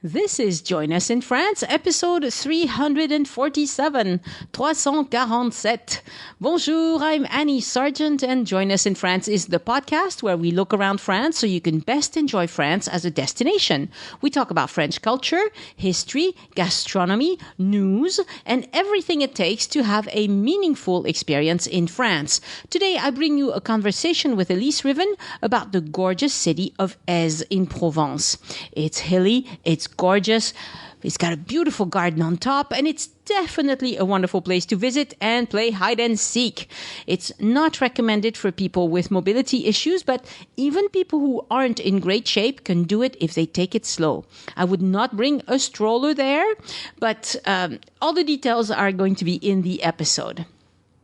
This is Join Us in France, episode 347, 347. Bonjour, I'm Annie Sargent, and Join Us in France is the podcast where we look around France so you can best enjoy France as a destination. We talk about French culture, history, gastronomy, news, and everything it takes to have a meaningful experience in France. Today, I bring you a conversation with Elyse Riven about the gorgeous city of Elyse in Provence. It's hilly, it's gorgeous. It's got a beautiful garden on top, and it's definitely a wonderful place to visit and play hide and seek. It's not recommended for people with mobility issues, but even people who aren't in great shape can do it if they take it slow. I would not bring a stroller there, but all the details are going to be in the episode.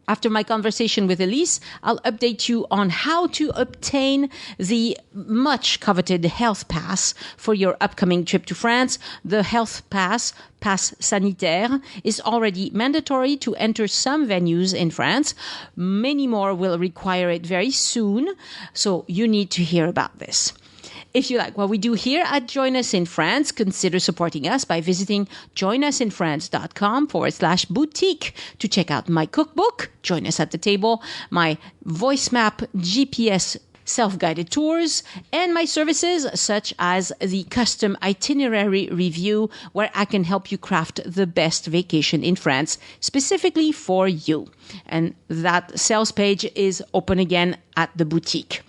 After my conversation with Elyse, I'll update you on how to obtain the much coveted health pass for your upcoming trip to France. The health pass, Pass Sanitaire, is already mandatory to enter some venues in France. Many more will require it very soon, so you need to hear about this. If you like what we do here at Join Us in France, consider supporting us by visiting joinusinfrance.com/boutique to check out my cookbook, Join Us at the Table, my voice map GPS self-guided tours, and my services such as the custom itinerary review, where I can help you craft the best vacation in France specifically for you. And that sales page is open again at the boutique.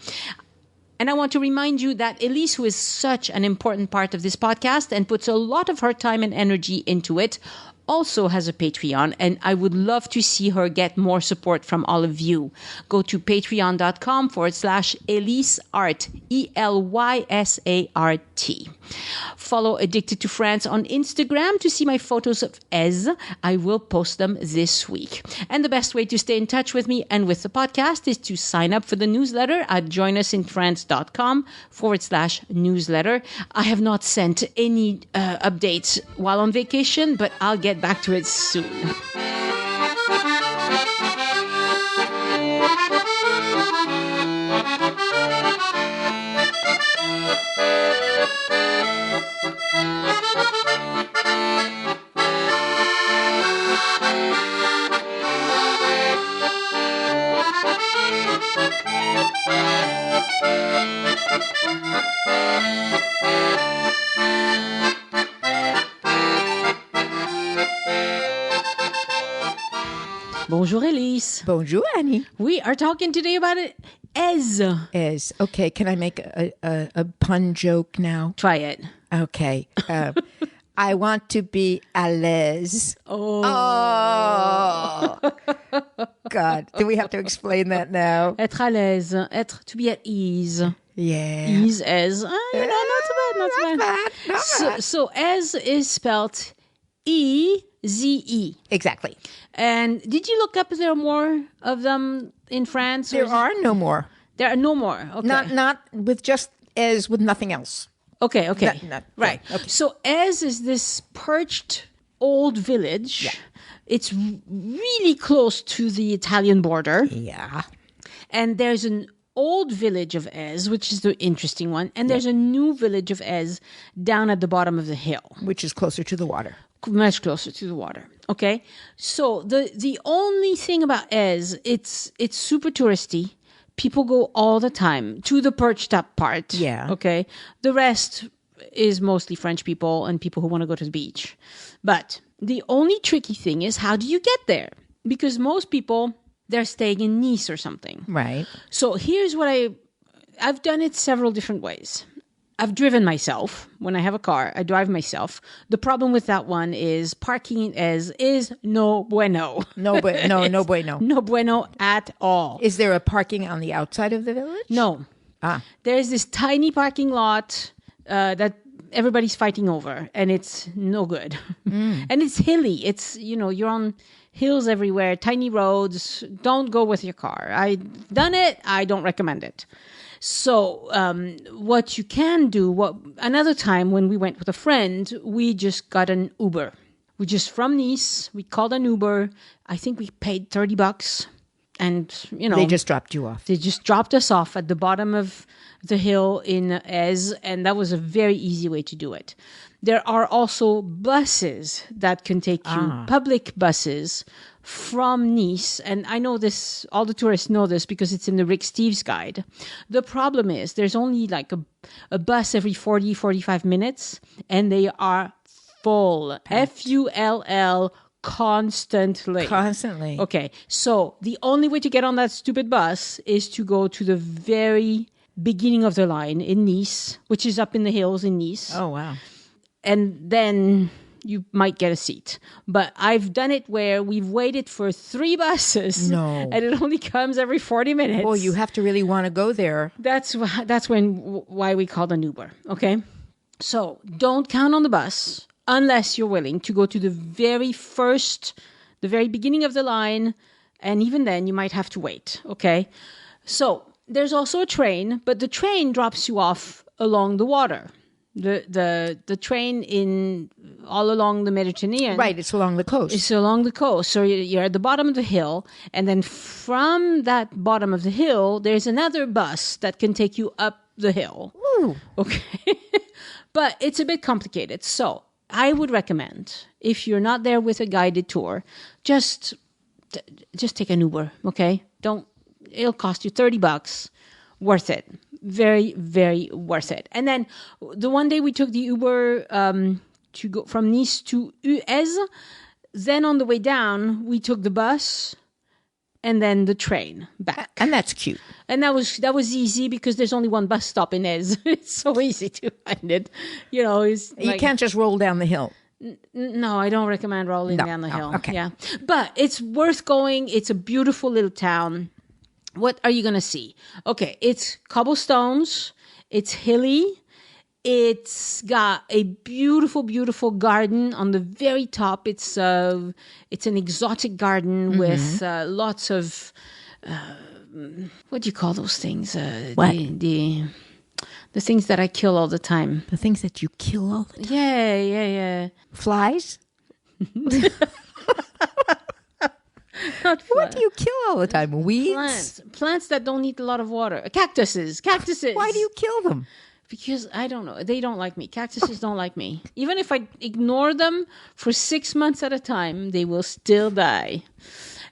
And I want to remind you that Elyse, who is such an important part of this podcast and puts a lot of her time and energy into it, also has a Patreon, and I would love to see her get more support from all of you. Go to patreon.com/ElyseArt, ELYSART. Follow Addicted to France on Instagram to see my photos of Ez. I will post them this week. And the best way to stay in touch with me and with the podcast is to sign up for the newsletter at joinusinfrance.com/newsletter. I have not sent any updates while on vacation, but I'll get back to it soon. Bonjour, Elyse. Bonjour, Annie. We are talking today about it. Ez. Okay, can I make a pun joke now? Try it. Okay. I want to be à l'aise. Oh. God. Do we have to explain that now? Être à l'aise. Être, to be at ease. Yeah. Ease, as. Not too bad. So as is spelled E-Z-E. Exactly. And did you look up if there are more of them in France? There are no more. There are no more. Okay. Not with just as with nothing else. Okay. Right. Yeah, okay. So Ez is this perched old village. Yeah. It's really close to the Italian border. Yeah. And there's an old village of Ez, which is the interesting one. And there's a new village of Ez down at the bottom of the hill. Which is closer to the water. Much closer to the water. Okay. So the only thing about Ez, it's super touristy. People go all the time to the perched up part. Yeah. Okay. The rest is mostly French people and people who want to go to the beach. But the only tricky thing is, how do you get there? Because most people, they're staying in Nice or something. Right. So here's what I've done it several different ways. I've driven myself. When I have a car, I drive myself. The problem with that one is parking is no bueno. No bueno. No bueno at all. Is there a parking on the outside of the village? No. There's this tiny parking lot that everybody's fighting over, and it's no good. And it's hilly. It's, you're on hills everywhere, tiny roads. Don't go with your car. I've done it. I don't recommend it. So what you can do, another time when we went with a friend, we just got an Uber. We just from Nice, we called an Uber. I think we paid $30. And, They just dropped you off. they just dropped us off at the bottom of the hill in Eze, and that was a very easy way to do it. There are also buses that can take you, public buses from Nice. And I know this, all the tourists know this because it's in the Rick Steves guide. The problem is there's only like a bus every 40, 45 minutes, and they are full. Full. Constantly. Okay. So the only way to get on that stupid bus is to go to the very beginning of the line in Nice, which is up in the hills in Nice. Oh, wow. And then you might get a seat. But I've done it where we've waited for 3 buses. No. And it only comes every 40 minutes. Well, you have to really want to go there. That's why we called an Uber. Okay. So don't count on the bus unless you're willing to go to the very beginning of the line. And even then you might have to wait. Okay. So there's also a train, but the train drops you off along the water. The train all along the Mediterranean. Right, it's along the coast. It's along the coast. So you're at the bottom of the hill, and then from that bottom of the hill, there's another bus that can take you up the hill. Ooh. Okay. But it's a bit complicated. So I would recommend, if you're not there with a guided tour, just take an Uber, okay? It'll cost you $30. Worth it. Very, very worth it. And then the one day we took the Uber to go from Nice to Eze. Then on the way down, we took the bus and then the train back. And that's cute. And that was easy because there's only one bus stop in Eze. It's so easy to find it. You can't just roll down the hill. No, I don't recommend rolling down the hill. Okay. Yeah, but it's worth going. It's a beautiful little town. What are you going to see? Okay, it's cobblestones. It's hilly. It's got a beautiful, beautiful garden on the very top. It's an exotic garden with lots of what do you call those things? What? The things that I kill all the time. The things that you kill all the time. Yeah. Flies? What do you kill all the time? Weeds? Plants that don't need a lot of water. Cactuses. Why do you kill them? Because I don't know. They don't like me. Cactuses don't like me. Even if I ignore them for 6 months at a time, they will still die.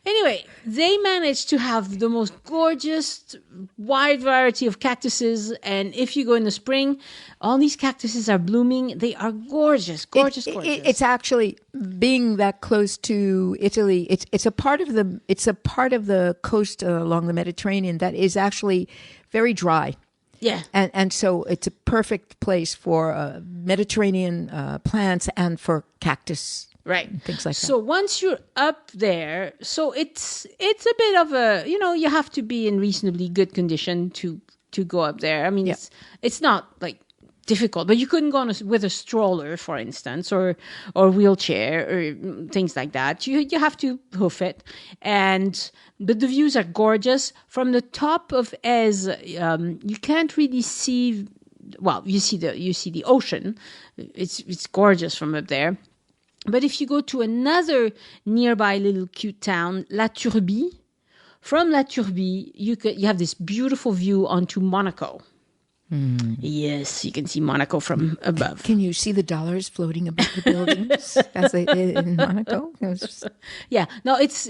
Anyway, they managed to have the most gorgeous, wide variety of cactuses. And if you go in the spring, all these cactuses are blooming. They are gorgeous. It's actually, being that close to Italy, it's a part of the coast along the Mediterranean that is actually very dry. Yeah. And so it's a perfect place for Mediterranean plants and for cactus. Right. Things like that. So once you're up there, so it's a bit of a, you have to be in reasonably good condition to go up there. I mean, it's not like difficult, but you couldn't go with a stroller, for instance, or wheelchair or things like that. You have to hoof it. But the views are gorgeous. From the top of Eze, you can't really see, well, you see the ocean. It's gorgeous from up there. But if you go to another nearby little cute town, La Turbie, from La Turbie, you have this beautiful view onto Monaco. Mm. Yes, you can see Monaco from above. Can you see the dollars floating above the buildings as they did in Monaco? Yeah, no, it's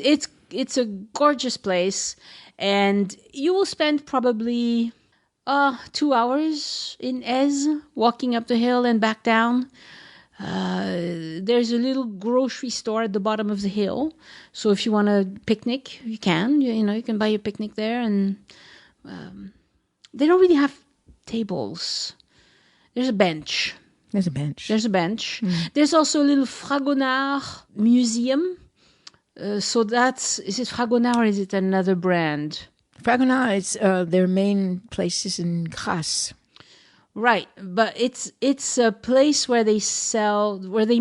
a gorgeous place, and you will spend probably 2 hours in Eze, walking up the hill and back down. There's a little grocery store at the bottom of the hill, so if you want to picnic, you can. You can buy your picnic there, and they don't really have tables. There's a bench. Mm. There's also a little Fragonard museum. So is it Fragonard or is it another brand? Fragonard is their main place is in Grasse. Right, but it's a place where they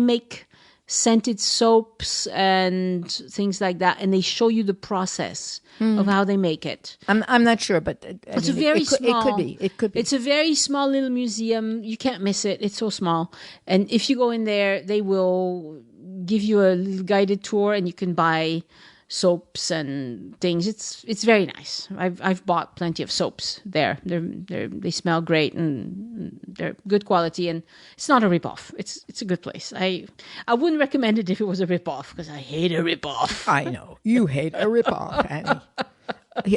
make scented soaps and things like that, and they show you the process of how they make it. I'm not sure, but it's very small. It could be. It's a very small little museum. You can't miss it. It's so small, and if you go in there, they will give you a little guided tour, and you can buy soaps and things. It's very nice. I've bought plenty of soaps there. They smell great and they're good quality, and it's not a ripoff. It's a good place. I wouldn't recommend it if it was a ripoff, because I hate a ripoff. I know. You hate a ripoff, Annie.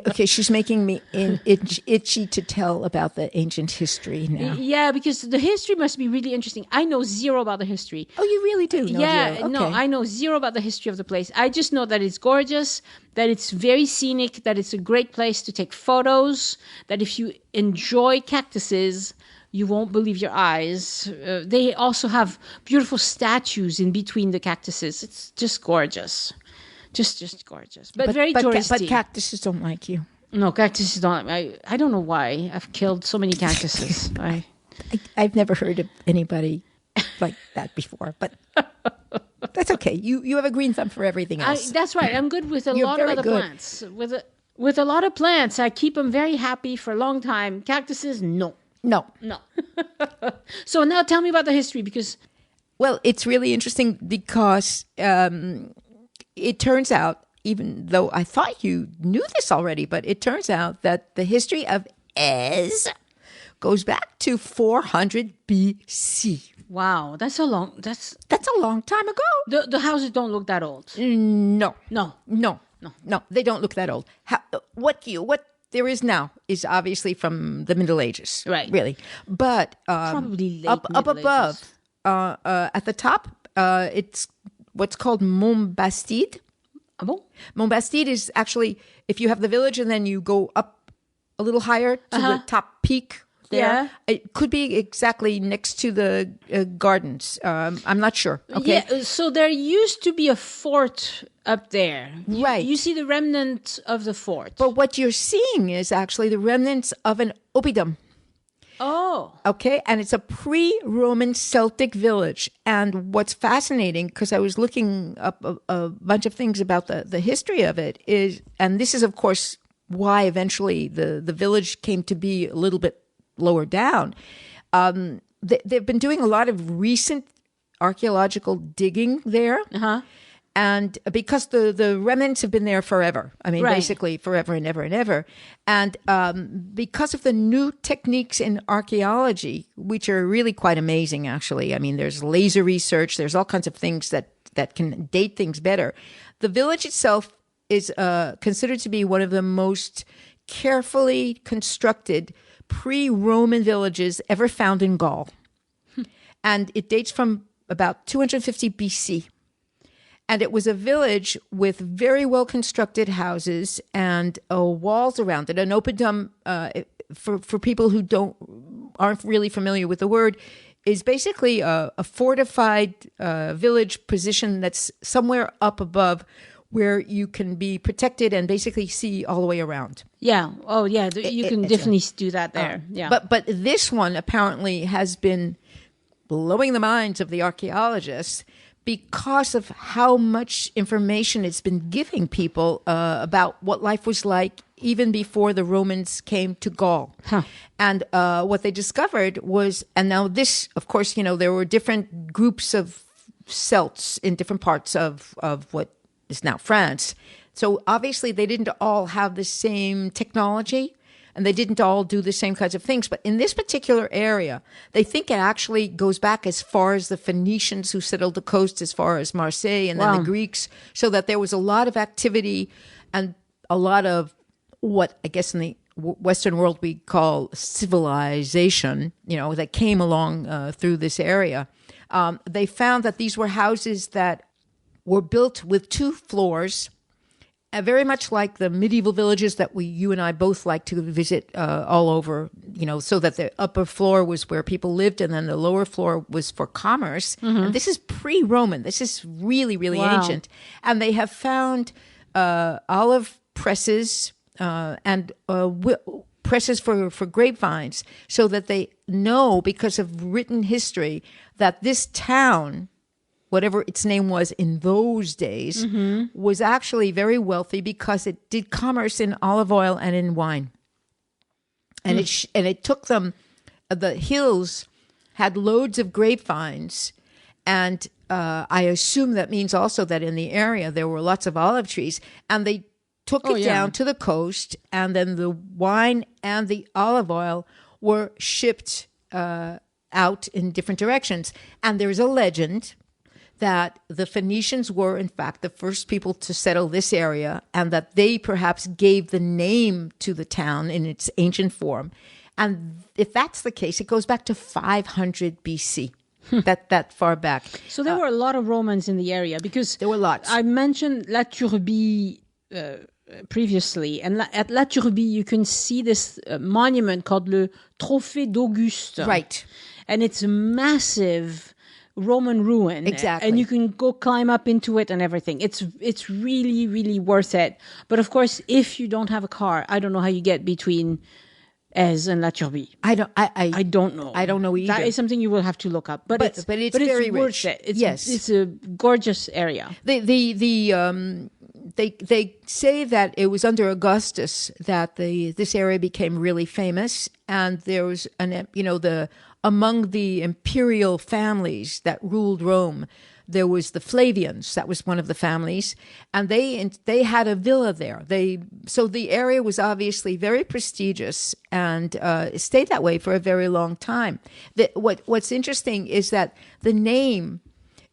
Okay, she's making me itchy to tell about the ancient history now. Yeah, because the history must be really interesting. I know zero about the history. Oh, you really do know Yeah, zero. no, Okay. I know zero about the history of the place. I just know that it's gorgeous, that it's very scenic, that it's a great place to take photos, that if you enjoy cactuses, you won't believe your eyes. They also have beautiful statues in between the cactuses. It's just gorgeous. Just gorgeous. But very touristy. But cactuses don't like you. No, cactuses don't. I don't know why. I've killed so many cactuses. I've never heard of anybody like that before, but that's okay. You have a green thumb for everything else. That's right. I'm good with a You're lot of very other good. plants. With a lot of plants, I keep them very happy for a long time. Cactuses, no. No. So now tell me about the history, because Well, it's really interesting because it turns out, even though I thought you knew this already, but it turns out that the history of Ez goes back to 400 BC. wow, that's a long time ago. the houses don't look that old. No. No. No, they don't look that old. What there is now is obviously from the Middle Ages. Right. Really. But Probably late up Middle above, Ages. at the top, it's what's called Montbastide. Ah bon? Montbastide is actually, if you have the village and then you go up a little higher to the top peak there. Yeah. It could be exactly next to the gardens. I'm not sure. Okay. Yeah, so there used to be a fort up there. Right. You see the remnant of the fort. But what you're seeing is actually the remnants of an oppidum. Oh. Okay, and it's a pre-Roman Celtic village. And what's fascinating, because I was looking up a bunch of things about the history of it, is, and this is of course why eventually the village came to be a little bit lower down. They've been doing a lot of recent archaeological digging there. Uh-huh. And because the remnants have been there forever, I mean, Right. basically forever and ever and ever. And because of the new techniques in archaeology, which are really quite amazing, actually. I mean, there's laser research, there's all kinds of things that can date things better. The village itself is considered to be one of the most carefully constructed pre-Roman villages ever found in Gaul. And it dates from about 250 BC. And it was a village with very well-constructed houses and walls around it. An oppidum, for people who aren't really familiar with the word, is basically a fortified village position that's somewhere up above where you can be protected and basically see all the way around. Yeah. Oh, yeah. You can definitely do that there. Yeah. But this one apparently has been blowing the minds of the archaeologists because of how much information it's been giving people about what life was like even before the Romans came to Gaul. Huh. And what they discovered was, and now this, of course, there were different groups of Celts in different parts of what is now France. So obviously they didn't all have the same technology and they didn't all do the same kinds of things. But in this particular area, they think it actually goes back as far as the Phoenicians who settled the coast, as far as Marseille, and then the Greeks, so that there was a lot of activity and a lot of what I guess in the Western world we call civilization, that came along through this area. They found that these were houses that were built with 2 floors, very much like the medieval villages that you and I both like to visit all over, so that the upper floor was where people lived and then the lower floor was for commerce. Mm-hmm. And this is pre-Roman. This is really, really ancient. And they have found olive presses and presses for grapevines, so that they know, because of written history, that this town, whatever its name was in those days, was actually very wealthy because it did commerce in olive oil and in wine. And it took them, the hills had loads of grapevines, And I assume that means also that in the area there were lots of olive trees, and they took it down to the coast, and then the wine and the olive oil were shipped out in different directions. And there's a legend that the Phoenicians were, in fact, the first people to settle this area, and that they perhaps gave the name to the town in its ancient form. And if that's the case, it goes back to 500 BC. That far back. So there were a lot of Romans in the area, because there were lots. I mentioned La Turbie previously, and at La Turbie you can see this monument called le Trophée d'Auguste. Right. And it's a massive Roman ruin. Exactly. And you can go climb up into it and everything. It's really, really worth it. But of course, if you don't have a car, I don't know how you get between Elyse and La Turbie. I don't know. I don't know either. That is something you will have to look up. But it's very worth rich. It. It's a gorgeous area. They say that it was under Augustus that this area became really famous, and there was among the imperial families that ruled Rome, there was the Flavians. That was one of the families, and they had a villa there. So the area was obviously very prestigious, and it stayed that way for a very long time. What's interesting is that the name.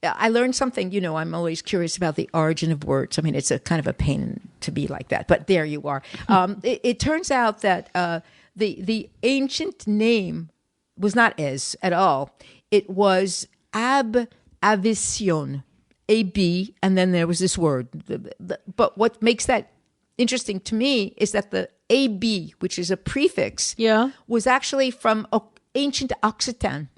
I learned something. I'm always curious about the origin of words. I mean, it's a kind of a pain to be like that, but there you are. It turns out that the ancient name was not Elyse at all. It was Avision, A-B, and then there was this word. But what makes that interesting to me is that the A-B, which is a prefix, was actually from ancient Occitan.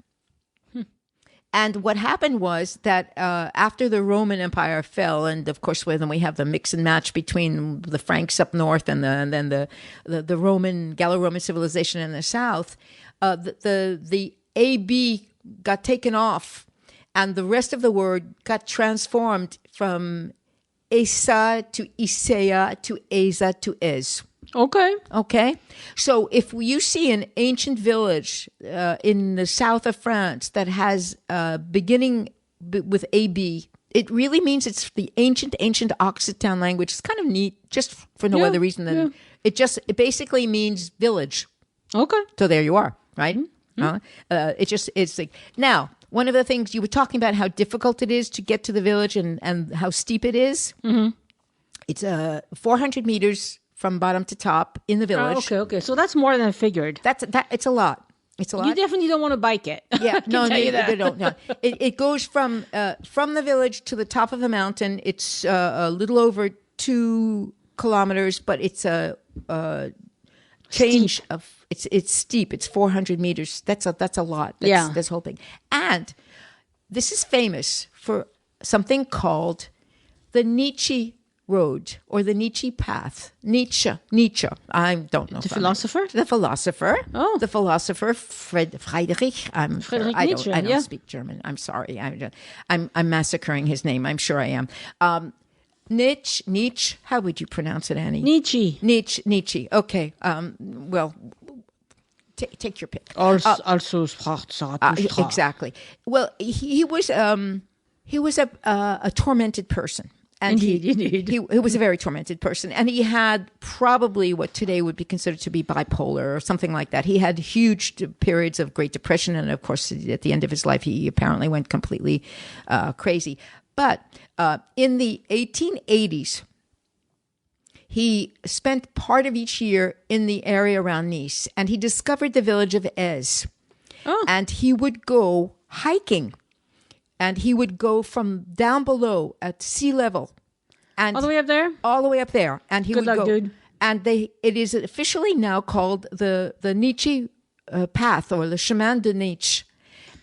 And what happened was that after the Roman Empire fell, and of course then we have the mix and match between the Franks up north and then the Roman Gallo-Roman civilization in the south, the AB got taken off, and the rest of the word got transformed from Esa to Isea to Asa to Ez. Okay. So if you see an ancient village in the south of France that has beginning with AB, it really means it's the ancient Occitan language. It's kind of neat, just for no other reason than it basically means village. Okay. So there you are, right? Mm-hmm. It's like, now, one of the things you were talking about, how difficult it is to get to the village and how steep it is. Mm-hmm. It's 400 meters from bottom to top in the village. Okay. So that's more than I figured. It's a lot. It's a lot. You definitely don't want to bike it. Yeah, no, they don't. No. It goes from the village to the top of the mountain. It's a little over 2 kilometers, but it's a change steep. It's steep. It's 400 meters. That's a lot. That's the whole thing. And this is famous for something called the Nietzsche Road or the Nietzsche Path. Nietzsche. I don't know. The philosopher. Oh, the philosopher Friedrich. Nietzsche. I don't speak German. I'm sorry. I'm massacring his name. I'm sure I am. Nietzsche. How would you pronounce it, Annie? Nietzsche. Okay. Well, take your pick. Also sprach Zarathustra. Exactly. Well, he was a tormented person. And Indeed. He was a very tormented person. And he had probably what today would be considered to be bipolar or something like that. He had huge periods of Great Depression. And of course, at the end of his life, he apparently went completely crazy. But in the 1880s, he spent part of each year in the area around Nice. And he discovered the village of Elyse. Oh. And he would go hiking. And he would go from down below at sea level, and all the way up there. And he Good would luck, go. dude. And it is officially now called the Nietzsche path or the Chemin de Nietzsche,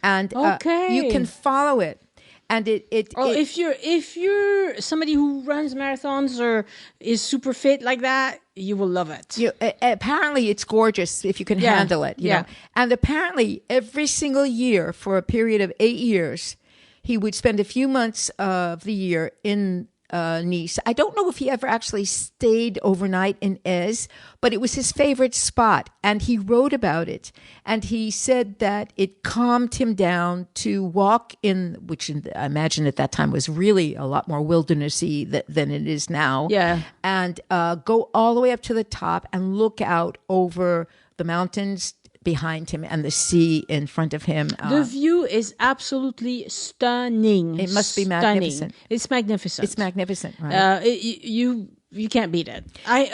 and you can follow it. And if you're somebody who runs marathons or is super fit like that, you will love it. Apparently, it's gorgeous if you can handle it. You know? And apparently, every single year for a period of 8 years, he would spend a few months of the year in Nice. I don't know if he ever actually stayed overnight in Elyse, but it was his favorite spot. And he wrote about it. And he said that it calmed him down to walk in, which I imagine at that time was really a lot more wildernessy than it is now. Yeah. And go all the way up to the top and look out over the mountains behind him and the sea in front of him. The view is absolutely stunning. It must be Stunning. magnificent. It's magnificent. It's magnificent, right? You can't beat it. I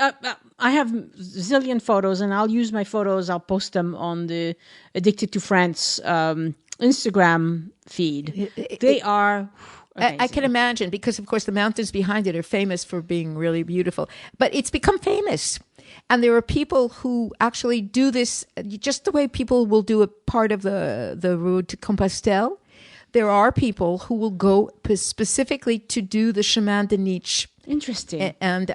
have zillion photos, and I'll use my photos. I'll post them on the Addicted to France Instagram feed. They are. I can imagine, because of course the mountains behind it are famous for being really beautiful, but it's become famous. And there are people who actually do this just the way people will do a part of the road to Compostelle. There are people who will go specifically to do the Chemin de Niche. Interesting. And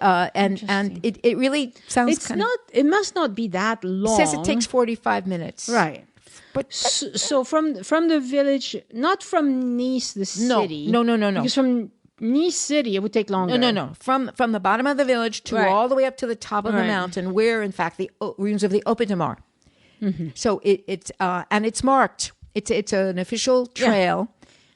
it really sounds it must not be that long. It says it takes 45 minutes. Right. But so from the village, not from Nice, the city. No. Because from Nice city, it would take longer. No. From the bottom of the village to all the way up to the top of the mountain, where in fact the ruins of the Open-de-Mar. Mm-hmm. So it's marked. It's an official trail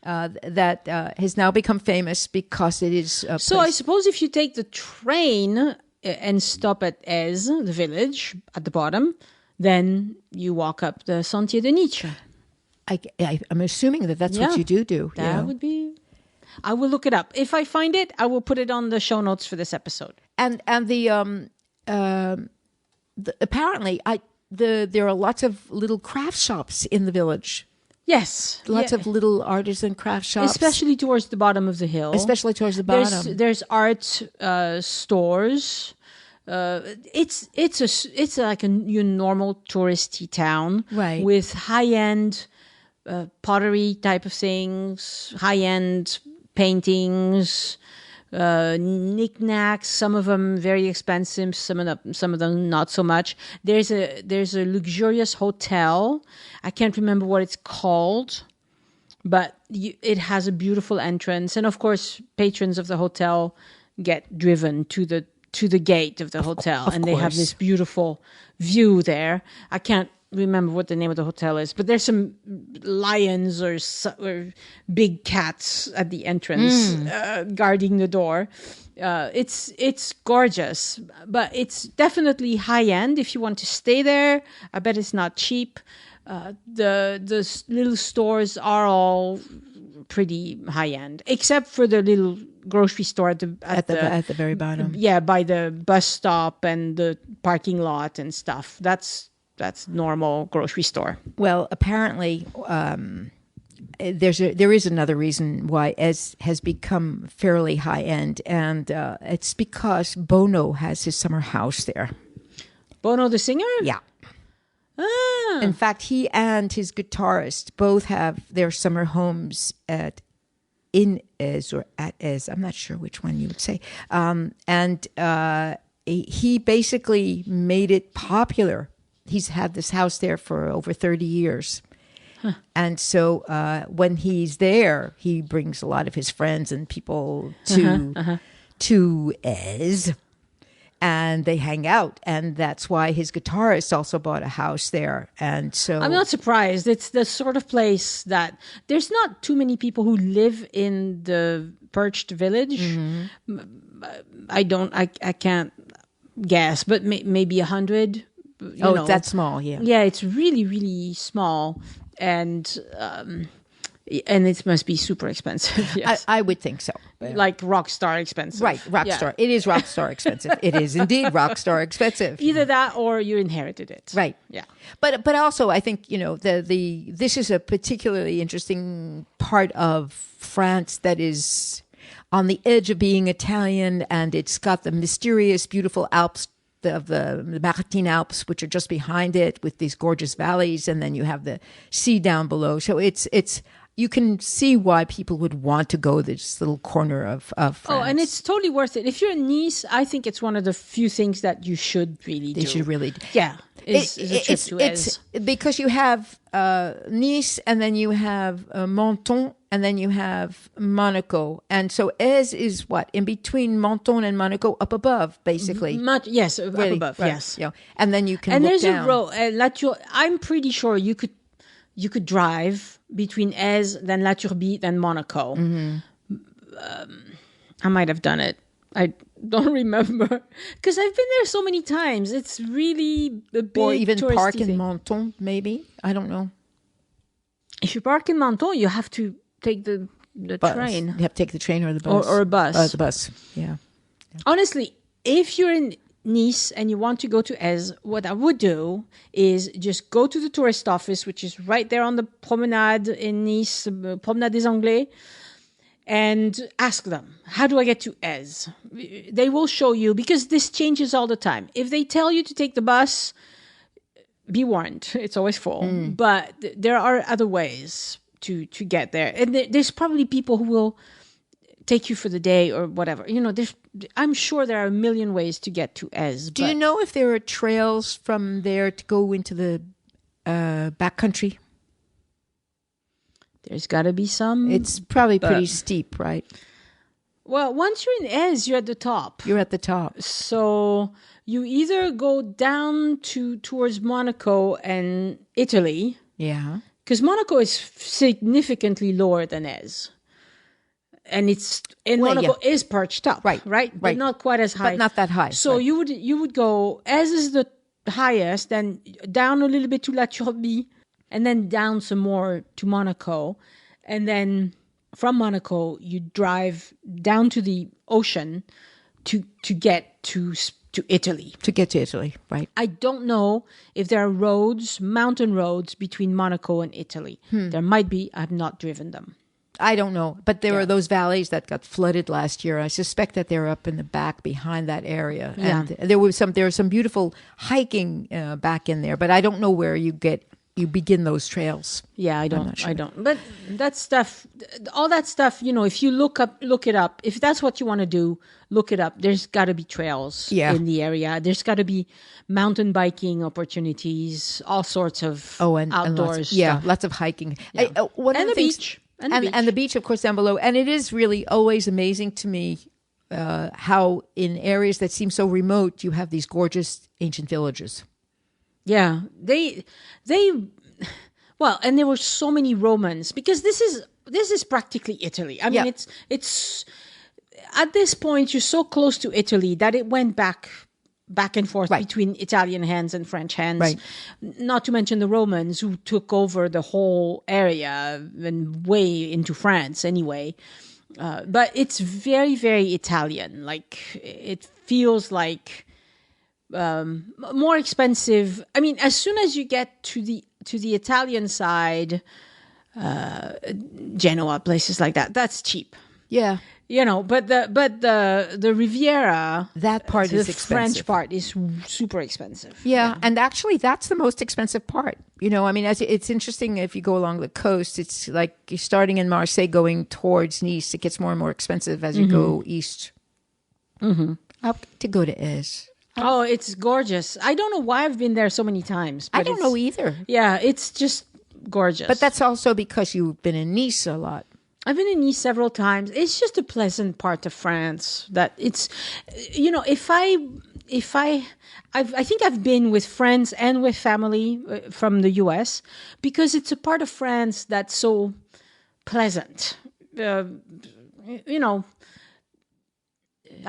that has now become famous because it is. So I suppose if you take the train and stop at Elyse, the village at the bottom, then you walk up the Sentier de Niche. I'm assuming that's what you do. That would be. I will look it up. If I find it, I will put it on the show notes for this episode. And apparently there are lots of little craft shops in the village. Yes. Lots of little artisan craft shops. Especially towards the bottom of the hill. Especially towards the bottom. There's art stores. It's like a normal touristy town. Right. With high-end pottery type of things, high-end paintings, knickknacks, some of them very expensive, some of them not so much. There's a luxurious hotel. I can't remember what it's called, but it has a beautiful entrance, and of course patrons of the hotel get driven to the gate of the hotel, and they have this beautiful view there. I can't remember what the name of the hotel is, but there's some lions or big cats at the entrance guarding the door. It's gorgeous, but it's definitely high end. If you want to stay there, I bet it's not cheap. The little stores are all pretty high end, except for the little grocery store at the very bottom. Yeah, by the bus stop and the parking lot and stuff. That's normal grocery store. Well, apparently, there is another reason why Elyse has become fairly high end, and it's because Bono has his summer house there. Bono the singer? Yeah. Ah. In fact, he and his guitarist both have their summer homes in Elyse or at Elyse. I'm not sure which one you would say. And he basically made it popular. He's had this house there for over 30 years. Huh. And so when he's there, he brings a lot of his friends and people to Elyse, and they hang out. And that's why his guitarist also bought a house there. And so I'm not surprised. It's the sort of place that there's not too many people who live in the perched village. Mm-hmm. I can't guess, but maybe 100. It's that small, yeah. Yeah, it's really, really small, and it must be super expensive. Yes. I would think so. Like rock star expensive. Right, rock star. It is rock star expensive. It is indeed rock star expensive. Either that or you inherited it. Right. Yeah. But also I think, this is a particularly interesting part of France that is on the edge of being Italian, and it's got the mysterious, beautiful Alps of the Maritime Alps, which are just behind it with these gorgeous valleys, and then you have the sea down below. So it's you can see why people would want to go this little corner of France. Oh, and it's totally worth it. If you're in Nice, I think it's one of the few things that you should really do. They should really do. Yeah. is a trip to Ez. Because you have Nice, and then you have Menton, and then you have Monaco. And so Ez is what? In between Menton and Monaco, up above, basically. Yes, up Really, above, right, yes. Yeah. And then you can And look there's down. a road. I'm pretty sure you could drive between Ez, then La Turbie, then Monaco. I might have done it. I don't remember because I've been there so many times. It's really a big Or even touristy park in thing. Menton, maybe. I don't know. If you park in Menton, you have to take the Bus. train You have to take the train or the bus. or a bus. The bus, yeah. Honestly, if you're in Nice and you want to go to Ez, what I would do is just go to the tourist office, which is right there on the promenade in Nice, Promenade des Anglais, and ask them, how do I get to Ez? They will show you, because this changes all the time. If they tell you to take the bus, be warned, it's always full. But there are other ways to get there. And there's probably people who will take you for the day or whatever. I'm sure there are a million ways to get to Ez. Do you know if there are trails from there to go into the backcountry? There's got to be some. It's probably pretty steep, right? Well, once you're in Ez, you're at the top. You're at the top. So you either go down towards Monaco and Italy, Yeah. because Monaco is significantly lower than Ez. And Monaco is perched up, Right, But right. not quite as high. But not that high. So right. you would go, Ez is the highest, then down a little bit to La Turbie, and then down some more to Monaco. And then from Monaco, you drive down to the ocean to get to Italy. To get to Italy, right. I don't know if there are mountain roads between Monaco and Italy. There might be. I've not driven them. I don't know. But there are those valleys that got flooded last year. I suspect that they're up in the back behind that area. Yeah. And there was some beautiful hiking back in there, but I don't know where you begin those trails. Yeah, I don't. not sure. I don't. But that stuff, all that stuff, if you look it up. If that's what you want to do, look it up. There's got to be trails in the area. There's got to be mountain biking opportunities, all sorts of and outdoors lots of hiking. Yeah. One of And the the things- beach. And the beach, of course, down below. And it is really always amazing to me how in areas that seem so remote, you have these gorgeous ancient villages. Yeah, well, and there were so many Romans, because this is practically Italy. I mean, Yeah. it's at this point you're so close to Italy that it went back and forth between Italian hands and French hands. Right. Not to mention the Romans, who took over the whole area and way into France anyway. But it's very, very Italian. Like, it feels like more expensive. I mean, as soon as you get to the Italian side, Genoa, places like that, that's cheap. Yeah. But the Riviera, That part the is expensive. French part is super expensive. Yeah, and actually, that's the most expensive part. I mean, it's interesting if you go along the coast. It's like you're starting in Marseille, going towards Nice. It gets more and more expensive as you go east. Up to go to Ez. Oh, it's gorgeous. I don't know why I've been there so many times. But I don't know either. Yeah, it's just gorgeous. But that's also because you've been in Nice a lot. I've been in Nice several times. It's just a pleasant part of France that it's, I think I've been with friends and with family from the US, because it's a part of France that's so pleasant. I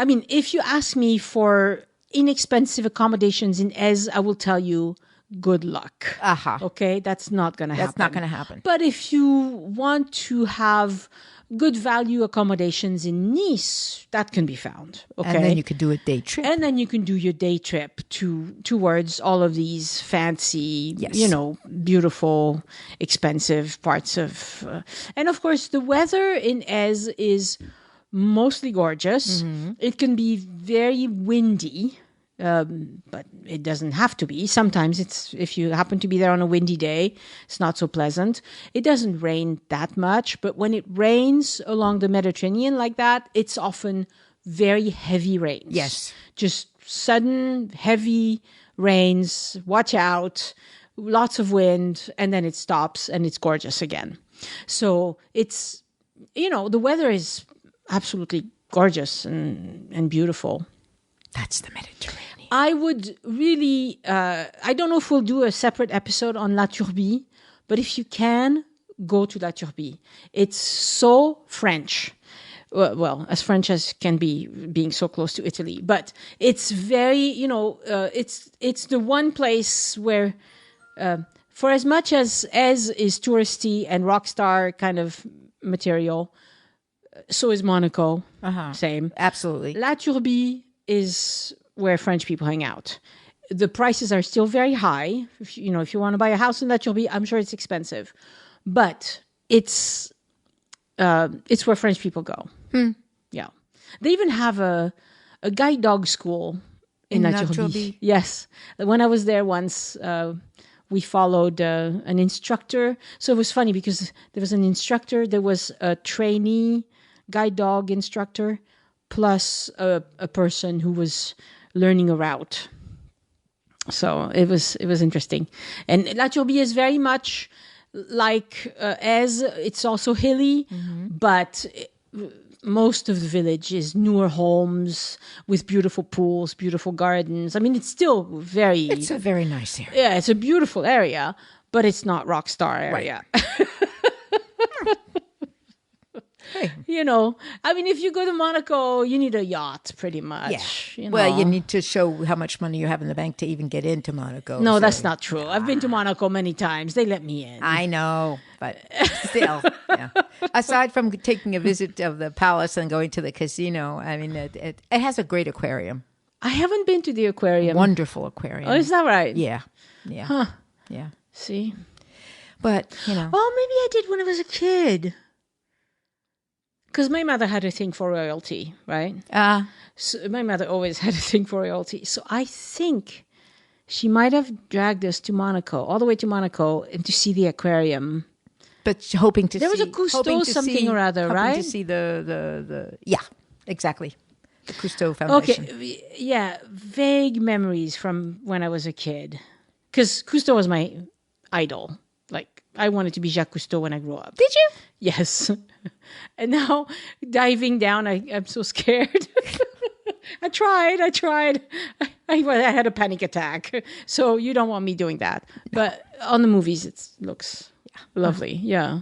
mean, if you ask me for inexpensive accommodations in Ez, I will tell you, good luck. Aha. Okay, that's not going to happen. That's not going to happen. But if you want to have good value accommodations in Nice, that can be found. Okay, And then you could do a day trip. And then you can do your day trip towards all of these fancy, beautiful, expensive parts of. And of course, the weather in Ez is mostly gorgeous. It can be very windy. But it doesn't have to be. Sometimes if you happen to be there on a windy day, it's not so pleasant. It doesn't rain that much, but when it rains along the Mediterranean like that, it's often very heavy rains. Yes. Just sudden, heavy rains, watch out, lots of wind, and then it stops and it's gorgeous again. So it's, the weather is absolutely gorgeous and beautiful. That's the Mediterranean. I would really, I don't know if we'll do a separate episode on La Turbie, but if you can, go to La Turbie. It's so French. Well, as French as can be, being so close to Italy. But it's very, it's the one place where, for as much as is touristy and rock star kind of material, so is Monaco. Same. Absolutely. La Turbie is where French people hang out. The prices are still very high. If you want to buy a house in La Turbie, I'm sure it's expensive. But it's where French people go. Yeah. They even have a guide dog school in La Turbie. Yes. When I was there once, we followed an instructor. So it was funny because there was an instructor, there was a trainee guide dog instructor, plus a person who was learning a route. So it was interesting. And La Turbie is very much like it's also hilly, but most of the village is newer homes with beautiful pools, beautiful gardens. I mean, it's still It's a very nice area. Yeah, it's a beautiful area, but it's not rock star area. Right. Hey. I mean, if you go to Monaco, you need a yacht, pretty much. Yeah. Well, you need to show how much money you have in the bank to even get into Monaco. No, that's not true. I've been to Monaco many times. They let me in. I know, but still. Yeah. Aside from taking a visit of the palace and going to the casino, I mean, it has a great aquarium. I haven't been to the aquarium. Wonderful aquarium. Oh, is that right? Yeah. Huh. Yeah. See? But, Oh, maybe I did when I was a kid. Because my mother had a thing for royalty, right? So my mother always had a thing for royalty. So I think she might have dragged us to Monaco, all the way to Monaco, and to see the aquarium. But hoping to see... There was a Cousteau something or other, right? Hoping to see the... Yeah, exactly. The Cousteau Foundation. Okay, yeah, vague memories from when I was a kid. Because Cousteau was my idol. Like, I wanted to be Jacques Cousteau when I grew up. Did you? Yes. And now diving down, I'm so scared. I tried. I had a panic attack. So you don't want me doing that. But on the movies, it looks lovely. Yeah.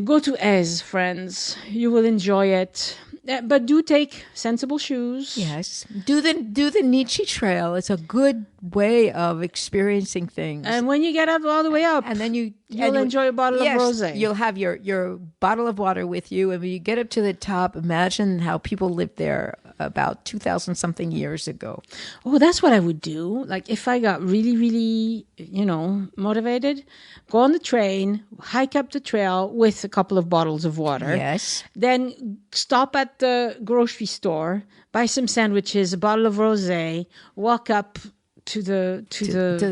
Go to Eze, friends. You will enjoy it. But do take sensible shoes. Yes. Do the Nietzsche Trail. It's a good way of experiencing things. And when you get up all the way up, and then you'll enjoy a bottle of rosé. You'll have your bottle of water with you, and when you get up to the top, imagine how people lived there about 2,000 something years ago. Oh, that's what I would do. Like if I got really, really, motivated, go on the train, hike up the trail with a couple of bottles of water. Yes. Then stop at the grocery store, buy some sandwiches, a bottle of rosé, walk up to the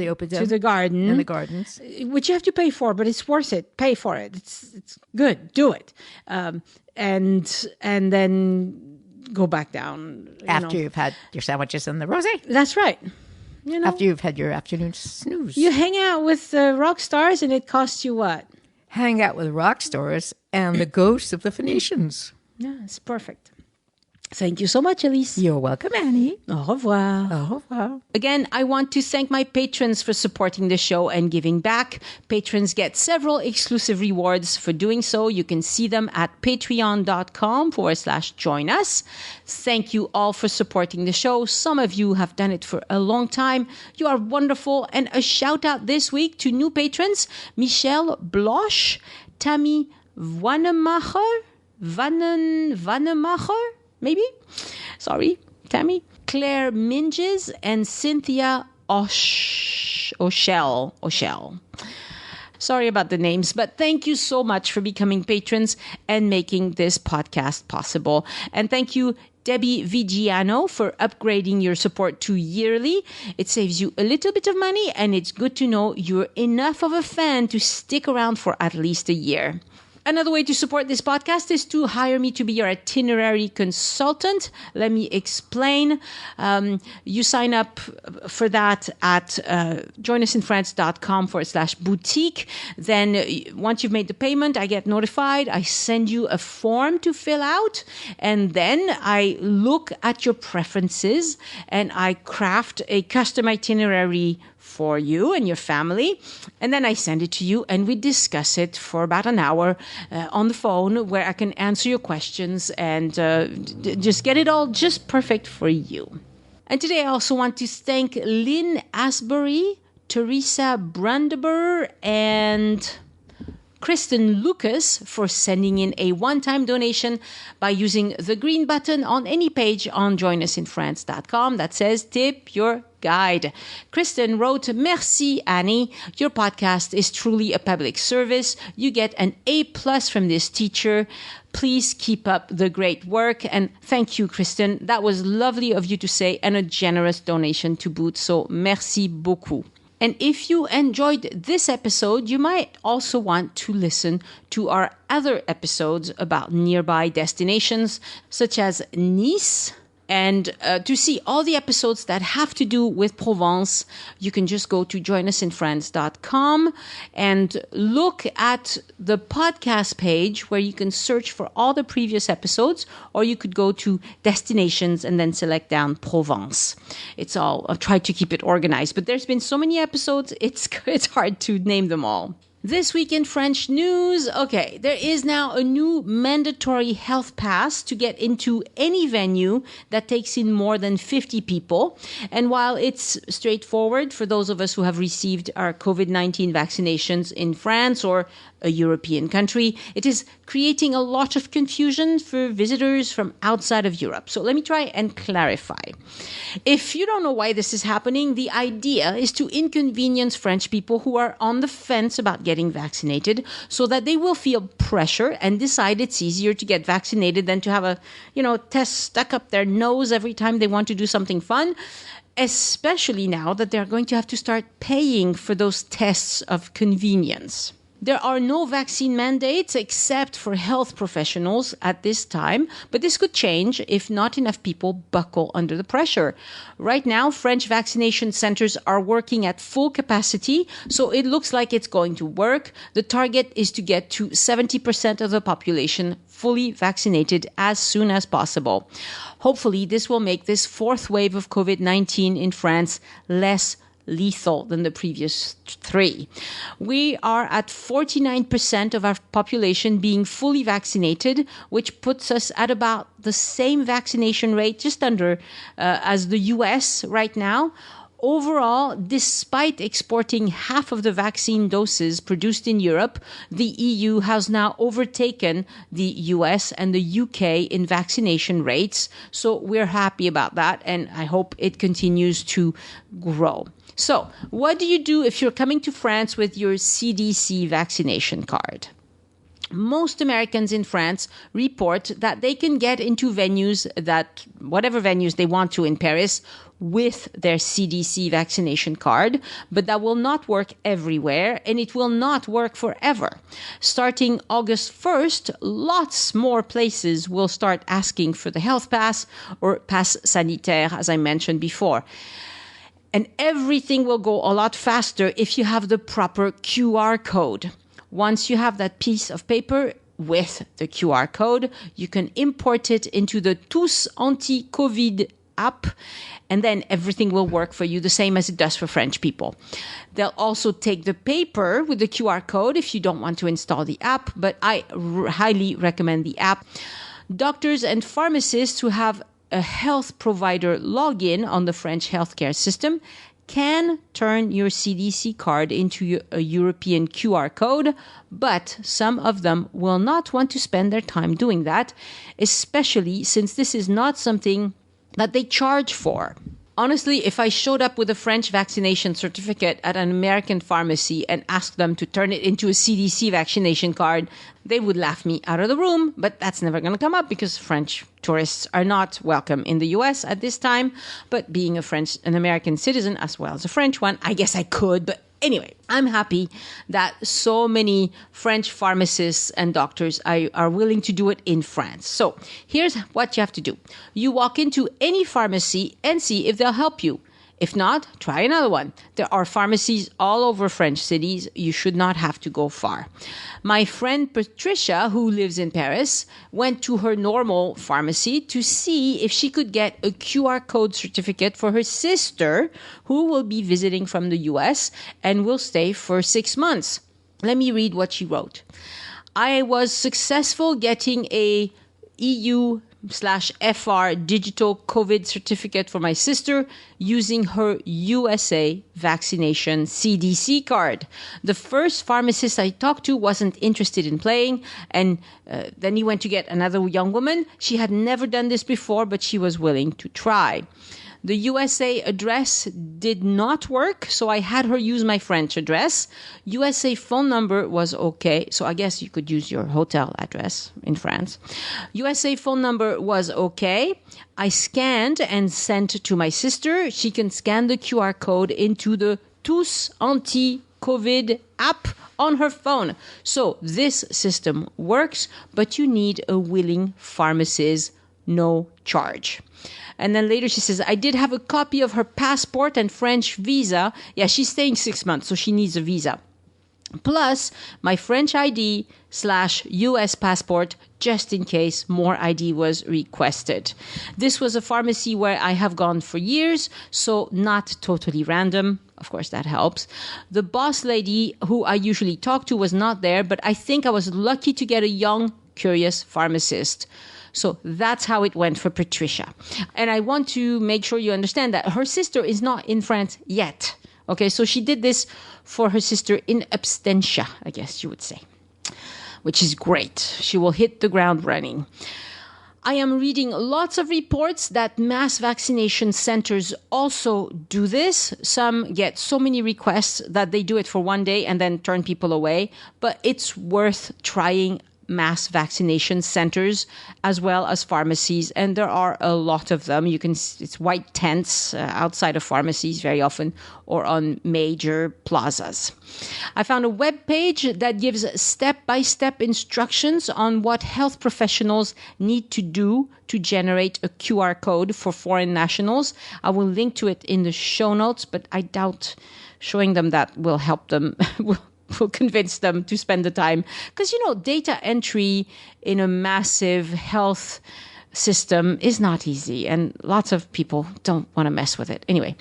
open to the garden and the gardens, which you have to pay for, but it's worth it. Pay for it. It's good. Do it, and then go back down after you've had your sandwiches and the rosé. That's right. After you've had your afternoon snooze, you hang out with the rock stars, and it costs you what? Hang out with rock stars and the ghosts of the Phoenicians. Yeah, it's perfect. Thank you so much, Elyse. You're welcome, Annie. Au revoir. Au revoir. Again, I want to thank my patrons for supporting the show and giving back. Patrons get several exclusive rewards for doing so. You can see them at patreon.com/join us. Thank you all for supporting the show. Some of you have done it for a long time. You are wonderful. And a shout out this week to new patrons, Michelle Bloch, Tammy Vanemacher, maybe? Sorry, Tammy. Claire Minges and Cynthia O'Shell. Sorry about the names, but thank you so much for becoming patrons and making this podcast possible. And thank you, Debbie Vigiano, for upgrading your support to yearly. It saves you a little bit of money, and it's good to know you're enough of a fan to stick around for at least a year. Another way to support this podcast is to hire me to be your itinerary consultant. Let me explain. You sign up for that at joinusinfrance.com/boutique. Then once you've made the payment, I get notified. I send you a form to fill out. And then I look at your preferences and I craft a custom itinerary for you and your family. And then I send it to you and we discuss it for about an hour on the phone where I can answer your questions and just get it all just perfect for you. And today I also want to thank Lynn Asbury, Teresa Brandeber, and Kristen Lucas for sending in a one-time donation by using the green button on any page on joinusinfrance.com that says tip your guide. Kristen wrote, "Merci, Annie. Your podcast is truly a public service. You get an A+ from this teacher. Please keep up the great work." And thank you, Kristen. That was lovely of you to say, and a generous donation to boot. So merci beaucoup. And if you enjoyed this episode, you might also want to listen to our other episodes about nearby destinations, such as Nice. And to see all the episodes that have to do with Provence, you can just go to joinusinfrance.com and look at the podcast page where you can search for all the previous episodes, or you could go to destinations and then select down Provence. I'll try to keep it organized, but there's been so many episodes, it's hard to name them all. This week in French news, okay, there is now a new mandatory health pass to get into any venue that takes in more than 50 people. And while it's straightforward for those of us who have received our COVID-19 vaccinations in France or a European country, it is creating a lot of confusion for visitors from outside of Europe. So let me try and clarify. If you don't know why this is happening, the idea is to inconvenience French people who are on the fence about getting vaccinated so that they will feel pressure and decide it's easier to get vaccinated than to have a, test stuck up their nose every time they want to do something fun, especially now that they're going to have to start paying for those tests of convenience. There are no vaccine mandates except for health professionals at this time, but this could change if not enough people buckle under the pressure. Right now, French vaccination centers are working at full capacity, so it looks like it's going to work. The target is to get to 70% of the population fully vaccinated as soon as possible. Hopefully, this will make this fourth wave of COVID-19 in France less lethal than the previous 3. We are at 49% of our population being fully vaccinated, which puts us at about the same vaccination rate, just under, as the US right now. Overall, despite exporting half of the vaccine doses produced in Europe, the EU has now overtaken the US and the UK in vaccination rates. So we're happy about that, and I hope it continues to grow. So, what do you do if you're coming to France with your CDC vaccination card? Most Americans in France report that they can get into venues whatever venues they want to in Paris with their CDC vaccination card, but that will not work everywhere and it will not work forever. Starting August 1st, lots more places will start asking for the health pass or pass sanitaire, as I mentioned before. And everything will go a lot faster if you have the proper QR code. Once you have that piece of paper with the QR code, you can import it into the Tous Anti-Covid app, and then everything will work for you the same as it does for French people. They'll also take the paper with the QR code if you don't want to install the app, but I highly recommend the app. Doctors and pharmacists who have a health provider login on the French healthcare system can turn your CDC card into a European QR code, but some of them will not want to spend their time doing that, especially since this is not something that they charge for. Honestly, if I showed up with a French vaccination certificate at an American pharmacy and asked them to turn it into a CDC vaccination card, they would laugh me out of the room, but that's never going to come up because French tourists are not welcome in the US at this time. But being an American citizen as well as a French one, I guess I could, but Anyway, I'm happy that so many French pharmacists and doctors are willing to do it in France. So here's what you have to do. You walk into any pharmacy and see if they'll help you. If not, try another one. There are pharmacies all over French cities. You should not have to go far. My friend Patricia, who lives in Paris, went to her normal pharmacy to see if she could get a QR code certificate for her sister, who will be visiting from the US and will stay for 6 months. Let me read what she wrote. I was successful getting a EU/FR digital COVID certificate for my sister using her USA vaccination CDC card. The first pharmacist I talked to wasn't interested in playing, and then he went to get another young woman. She had never done this before, but she was willing to try. The USA address did not work, so I had her use my French address. USA phone number was okay, so I guess you could use your hotel address in France. USA phone number was okay. I scanned and sent to my sister. She can scan the QR code into the Tous Anti-COVID app on her phone. So this system works, but you need a willing pharmacist, no charge. And then later she says, I did have a copy of her passport and French visa. Yeah, she's staying 6 months, so she needs a visa. Plus my French ID/US passport, just in case more ID was requested. This was a pharmacy where I have gone for years, so not totally random. Of course, that helps. The boss lady who I usually talk to was not there, but I think I was lucky to get a young, curious pharmacist. So that's how it went for Patricia. And I want to make sure you understand that her sister is not in France yet. Okay, so she did this for her sister in absentia, I guess you would say, which is great. She will hit the ground running. I am reading lots of reports that mass vaccination centers also do this. Some get so many requests that they do it for one day and then turn people away. But it's worth trying mass vaccination centers as well as pharmacies, and there are a lot of them. It's white tents outside of pharmacies very often, or on major plazas. I found a web page that gives step-by-step instructions on what health professionals need to do to generate a QR code for foreign nationals. I will link to it in the show notes, but I doubt showing them that will help them will convince them to spend the time. Because, data entry in a massive health system is not easy, and lots of people don't want to mess with it. Anyway,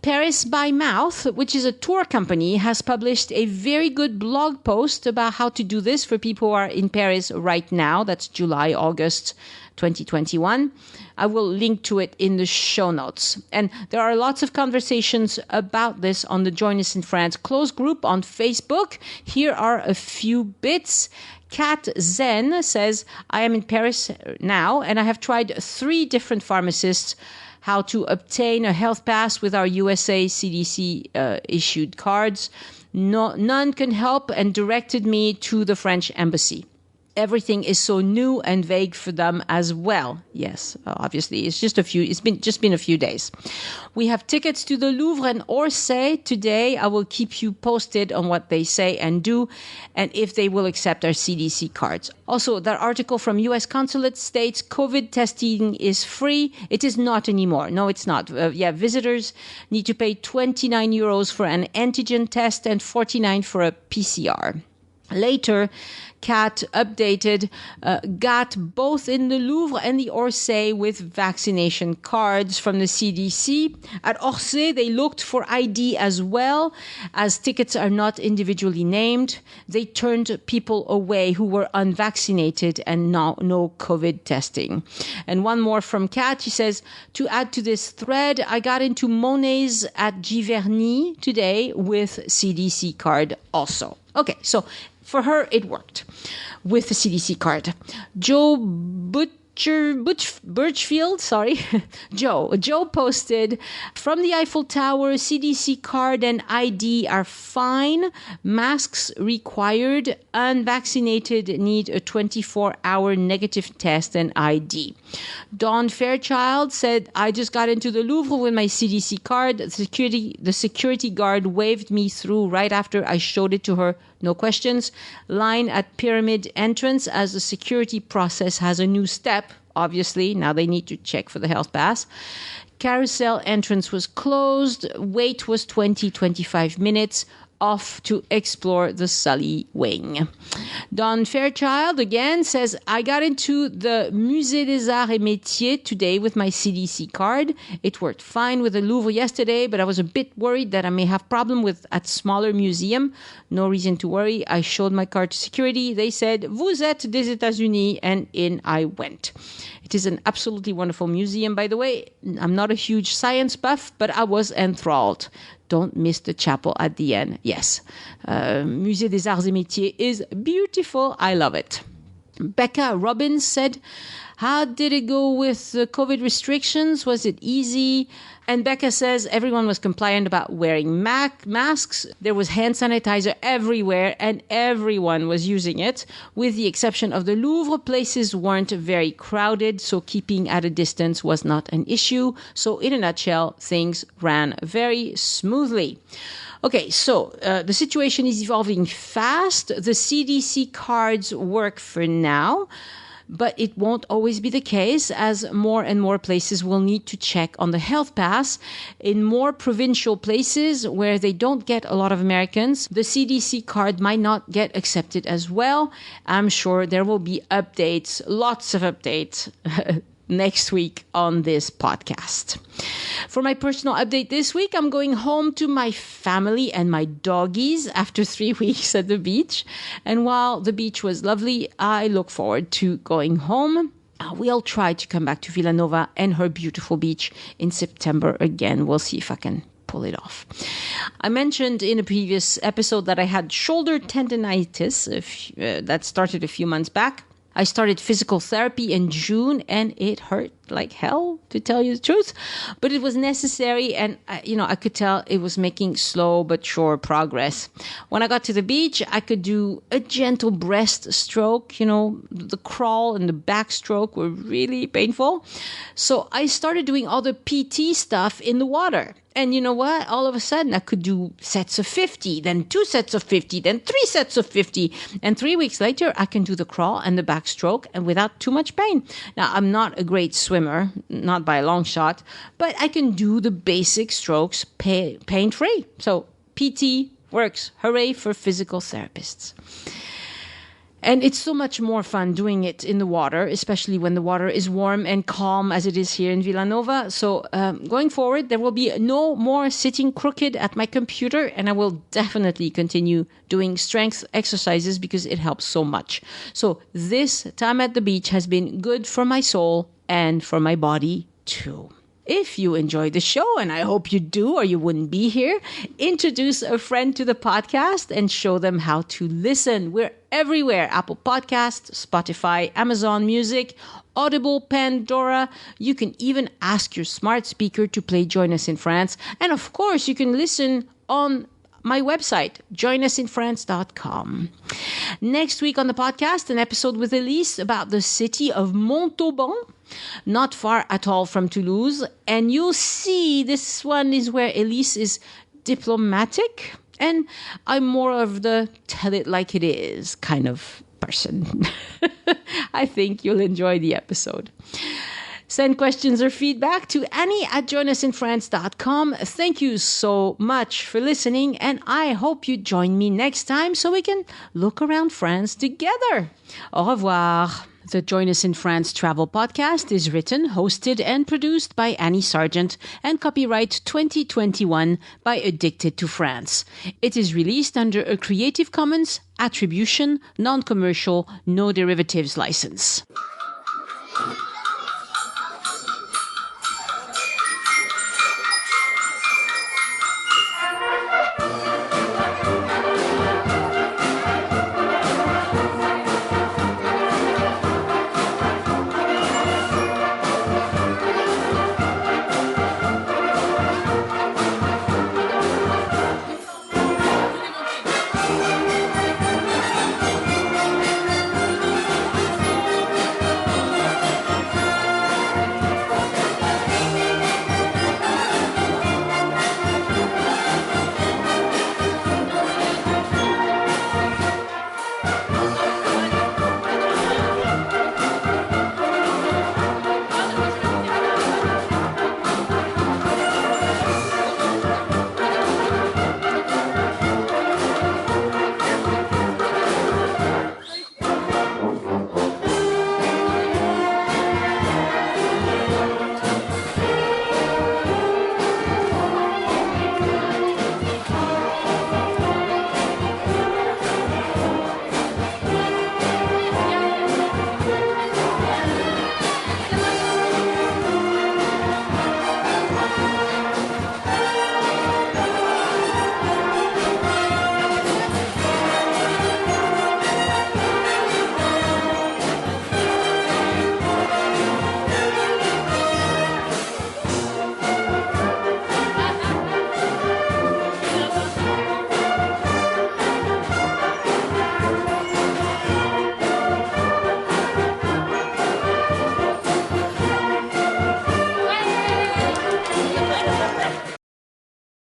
Paris by Mouth, which is a tour company, has published a very good blog post about how to do this for people who are in Paris right now. That's July, August 2021. I will link to it in the show notes. And there are lots of conversations about this on the Join Us in France closed group on Facebook. Here are a few bits. Kat Zen says, I am in Paris now, and I have tried 3 different pharmacists how to obtain a health pass with our USA CDC issued cards. None can help and directed me to the French embassy. Everything is so new and vague for them as well. Yes, obviously, it's been a few days. We have tickets to the Louvre and Orsay today. I will keep you posted on what they say and do, and if they will accept our CDC cards. Also, that article from U.S. consulate states COVID testing is free. It is not anymore. No, it's not. Visitors need to pay 29 euros for an antigen test and 49 for a PCR. Later, Kat updated, got both in the Louvre and the Orsay with vaccination cards from the CDC. At Orsay, they looked for ID as well, as tickets are not individually named. They turned people away who were unvaccinated and no COVID testing. And one more from Kat. She says, to add to this thread, I got into Monet's at Giverny today with CDC card also. Okay, so for her, it worked with the CDC card. Joe Birchfield, sorry, Joe posted, from the Eiffel Tower, CDC card and ID are fine. Masks required. Unvaccinated need a 24-hour negative test and ID. Dawn Fairchild said, I just got into the Louvre with my CDC card. The security guard waved me through right after I showed it to her. No questions. Line at Pyramid entrance as the security process has a new step. Obviously, now they need to check for the health pass. Carousel entrance was closed. Wait was 25 minutes. Off to explore the Sully Wing. Don Fairchild again says, I got into the Musée des Arts et Métiers today with my CDC card. It worked fine with the Louvre yesterday, but I was a bit worried that I may have problem with at smaller museum. No reason to worry. I showed my card to security. They said, Vous êtes des États-Unis, and in I went. It is an absolutely wonderful museum, by the way. I'm not a huge science buff, but I was enthralled. Don't miss the chapel at the end. Yes, Musée des Arts et Métiers is beautiful. I love it. Becca Robbins said, how did it go with the COVID restrictions? Was it easy? And Becca says everyone was compliant about wearing masks. There was hand sanitizer everywhere and everyone was using it. With the exception of the Louvre, places weren't very crowded, so keeping at a distance was not an issue. So in a nutshell, things ran very smoothly. Okay, so the situation is evolving fast. The CDC cards work for now, but it won't always be the case, as more and more places will need to check on the health pass. In more provincial places where they don't get a lot of Americans, the CDC card might not get accepted as well. I'm sure there will be updates, lots of updates, next week on this podcast. For my personal update this week, I'm going home to my family and my doggies after 3 weeks at the beach. And while the beach was lovely, I look forward to going home. We'll try to come back to Villanova and her beautiful beach in September again. We'll see if I can pull it off. I mentioned in a previous episode that I had shoulder tendinitis that started a few months back. I started physical therapy in June and it hurt like hell, to tell you the truth. But it was necessary and, I could tell it was making slow but sure progress. When I got to the beach, I could do a gentle breaststroke. The crawl and the backstroke were really painful. So I started doing all the PT stuff in the water. And you know what? All of a sudden, I could do sets of 50, then 2 sets of 50, then 3 sets of 50. And 3 weeks later, I can do the crawl and the backstroke and without too much pain. Now, I'm not a great swimmer, not by a long shot, but I can do the basic strokes pain-free. So PT works. Hooray for physical therapists. And it's so much more fun doing it in the water, especially when the water is warm and calm as it is here in Villanova. So going forward, there will be no more sitting crooked at my computer, and I will definitely continue doing strength exercises because it helps so much. So this time at the beach has been good for my soul and for my body too. If you enjoyed the show, and I hope you do or you wouldn't be here, introduce a friend to the podcast and show them how to listen. We're everywhere: Apple Podcasts, Spotify, Amazon Music, Audible, Pandora. You can even ask your smart speaker to play Join Us in France. And of course, you can listen on my website, joinusinfrance.com. Next week on the podcast, an episode with Elyse about the city of Montauban, not far at all from Toulouse. And you'll see this one is where Elyse is diplomatic, and I'm more of the tell it like it is kind of person. I think you'll enjoy the episode. Send questions or feedback to Annie@joinusinfrance.com. Thank you so much for listening, and I hope you join me next time so we can look around France together. Au revoir. The Join Us in France travel podcast is written, hosted, and produced by Annie Sargent and copyright 2021 by Addicted to France. It is released under a Creative Commons Attribution, Non-Commercial, No Derivatives license.